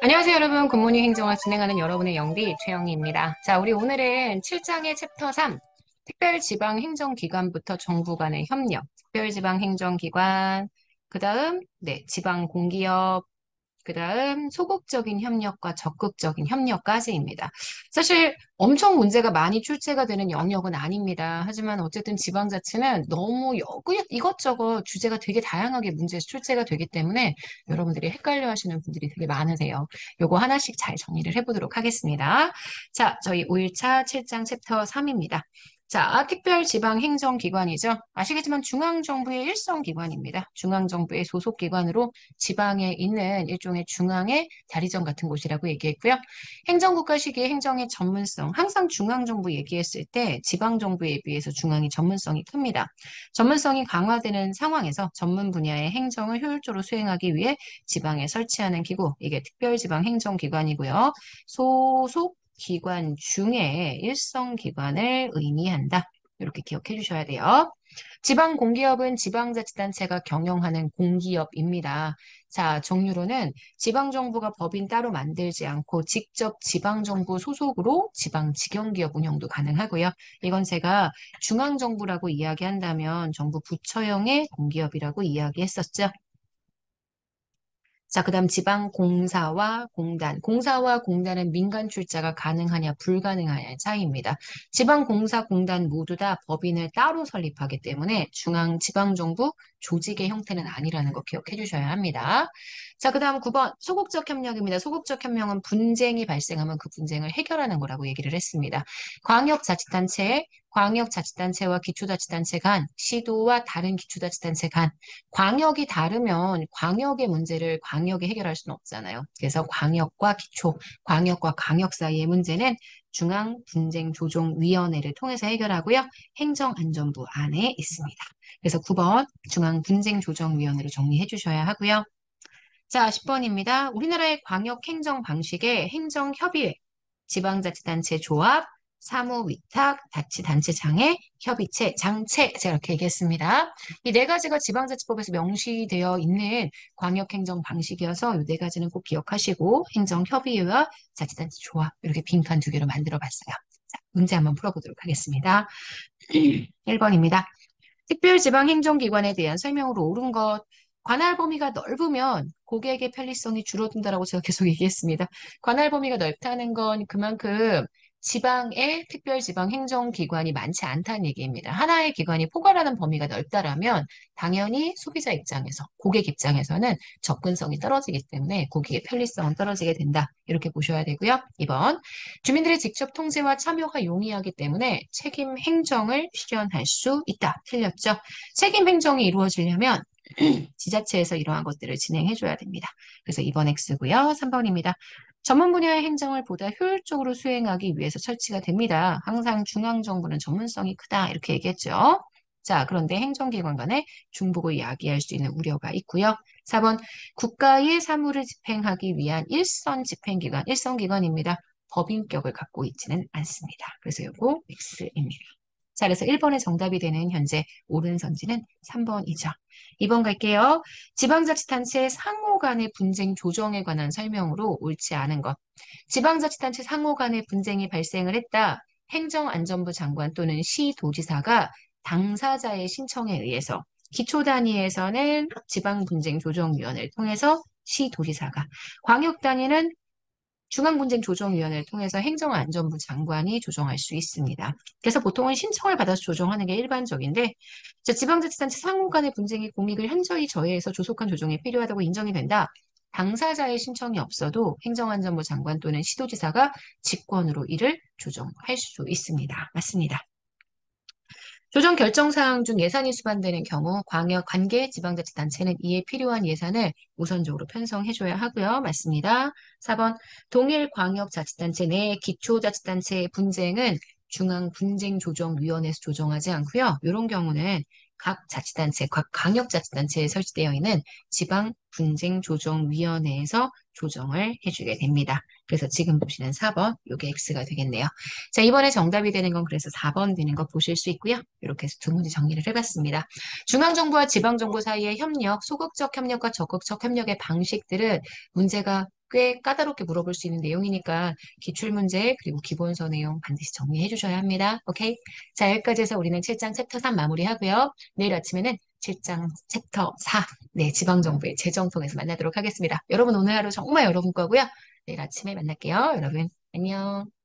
안녕하세요, 여러분. 굿모닝 행정을 진행하는 여러분의 영디 최영희입니다. 자, 우리 오늘은 7장의 챕터 3, 특별지방행정기관부터 정부 간의 협력, 특별지방행정기관, 그 다음, 네, 지방공기업, 그 다음 소극적인 협력과 적극적인 협력까지입니다. 사실 엄청 문제가 많이 출제가 되는 영역은 아닙니다. 하지만 어쨌든 지방자치는 너무 이것저것 주제가 되게 다양하게 문제에서 출제가 되기 때문에 여러분들이 헷갈려 하시는 분들이 되게 많으세요. 요거 하나씩 잘 정리를 해보도록 하겠습니다. 자, 저희 5일차 7장 챕터 3입니다. 자, 특별지방행정기관이죠. 아시겠지만 중앙정부의 일선기관입니다. 중앙정부의 소속기관으로 지방에 있는 일종의 중앙의 다리점 같은 곳이라고 얘기했고요. 행정국가 시기의 행정의 전문성, 항상 중앙정부 얘기했을 때 지방정부에 비해서 중앙이 전문성이 큽니다. 전문성이 강화되는 상황에서 전문 분야의 행정을 효율적으로 수행하기 위해 지방에 설치하는 기구, 이게 특별지방행정기관이고요. 소속 기관 중에 일선 기관을 의미한다. 이렇게 기억해 주셔야 돼요. 지방공기업은 지방자치단체가 경영하는 공기업입니다. 자, 종류로는 지방정부가 법인 따로 만들지 않고 직접 지방정부 소속으로 지방직영기업 운영도 가능하고요. 이건 제가 중앙정부라고 이야기한다면 정부 부처형의 공기업이라고 이야기했었죠. 자, 그다음 지방공사와 공단. 공사와 공단은 민간 출자가 가능하냐, 불가능하냐의 차이입니다. 지방공사, 공단 모두 다 법인을 따로 설립하기 때문에 중앙 지방정부 조직의 형태는 아니라는 거 기억해 주셔야 합니다. 자, 그다음 9번 소극적 협력입니다. 소극적 협력은 분쟁이 발생하면 그 분쟁을 해결하는 거라고 얘기를 했습니다. 광역자치단체와 기초자치단체 간, 시도와 다른 기초자치단체 간, 광역이 다르면 광역의 문제를 광역이 해결할 수는 없잖아요. 그래서 광역과 기초, 광역과 광역 사이의 문제는 중앙분쟁조정위원회를 통해서 해결하고요. 행정안전부 안에 있습니다. 그래서 9번 중앙분쟁조정위원회로 정리해 주셔야 하고요. 자, 10번입니다. 우리나라의 광역행정 방식의 행정협의회, 지방자치단체 조합, 사무위탁, 자치단체장의 협의체, 장체, 제가 이렇게 얘기했습니다. 이 네 가지가 지방자치법에서 명시되어 있는 광역행정 방식이어서 이 네 가지는 꼭 기억하시고 행정협의회와 자치단체 조합 이렇게 빈칸 두 개로 만들어 봤어요. 자, 문제 한번 풀어보도록 하겠습니다. 1번입니다. 특별지방행정기관에 대한 설명으로 옳은 것. 관할 범위가 넓으면 고객의 편리성이 줄어든다라고 제가 계속 얘기했습니다. 관할 범위가 넓다는 건 그만큼 지방의 특별지방행정기관이 많지 않다는 얘기입니다. 하나의 기관이 포괄하는 범위가 넓다라면 당연히 소비자 입장에서, 고객 입장에서는 접근성이 떨어지기 때문에 고객의 편리성은 떨어지게 된다. 이렇게 보셔야 되고요. 2번, 주민들의 직접 통제와 참여가 용이하기 때문에 책임 행정을 실현할 수 있다. 틀렸죠? 책임 행정이 이루어지려면 지자체에서 이러한 것들을 진행해줘야 됩니다. 그래서 2번 X고요. 3번입니다. 전문 분야의 행정을 보다 효율적으로 수행하기 위해서 설치가 됩니다. 항상 중앙정부는 전문성이 크다. 이렇게 얘기했죠. 자, 그런데 행정기관 간에 중복을 야기할 수 있는 우려가 있고요. 4번, 국가의 사무를 집행하기 위한 일선 집행기관, 일선기관입니다. 법인격을 갖고 있지는 않습니다. 그래서 이거 X입니다. 자, 그래서 1번의 정답이 되는 현재 옳은 선지는 3번이죠. 2번 갈게요. 지방자치단체 상호 간의 분쟁 조정에 관한 설명으로 옳지 않은 것. 지방자치단체 상호 간의 분쟁이 발생을 했다. 행정안전부 장관 또는 시도지사가 당사자의 신청에 의해서 기초단위에서는 지방분쟁조정위원회를 통해서 시도지사가, 광역단위는 중앙분쟁조정위원회를 통해서 행정안전부 장관이 조정할 수 있습니다. 그래서 보통은 신청을 받아서 조정하는 게 일반적인데 지방자치단체 상호 간의 분쟁이 공익을 현저히 저해해서 조속한 조정이 필요하다고 인정이 된다. 당사자의 신청이 없어도 행정안전부 장관 또는 시도지사가 직권으로 이를 조정할 수 있습니다. 맞습니다. 조정 결정 사항 중 예산이 수반되는 경우 광역 관계 지방자치단체는 이에 필요한 예산을 우선적으로 편성해줘야 하고요. 맞습니다. 4번 동일 광역자치단체 내 기초자치단체의 분쟁은 중앙분쟁조정위원회에서 조정하지 않고요. 이런 경우는 각 자치단체, 각 광역자치단체에 설치되어 있는 지방분쟁조정위원회에서 조정을 해주게 됩니다. 그래서 지금 보시는 4번, 요게 X가 되겠네요. 자, 이번에 정답이 되는 건 그래서 4번 되는 거 보실 수 있고요. 이렇게 해서 두 문제 정리를 해봤습니다. 중앙정부와 지방정부 사이의 협력, 소극적 협력과 적극적 협력의 방식들은 문제가 꽤 까다롭게 물어볼 수 있는 내용이니까 기출문제 그리고 기본서 내용 반드시 정리해 주셔야 합니다. 오케이? 자, 여기까지 해서 우리는 7장 챕터 3 마무리하고요. 내일 아침에는 7장 챕터 4, 네, 지방정부의 재정통에서 만나도록 하겠습니다. 여러분 오늘 하루 정말 여러분 거고요. 내일 아침에 만날게요. 여러분 안녕.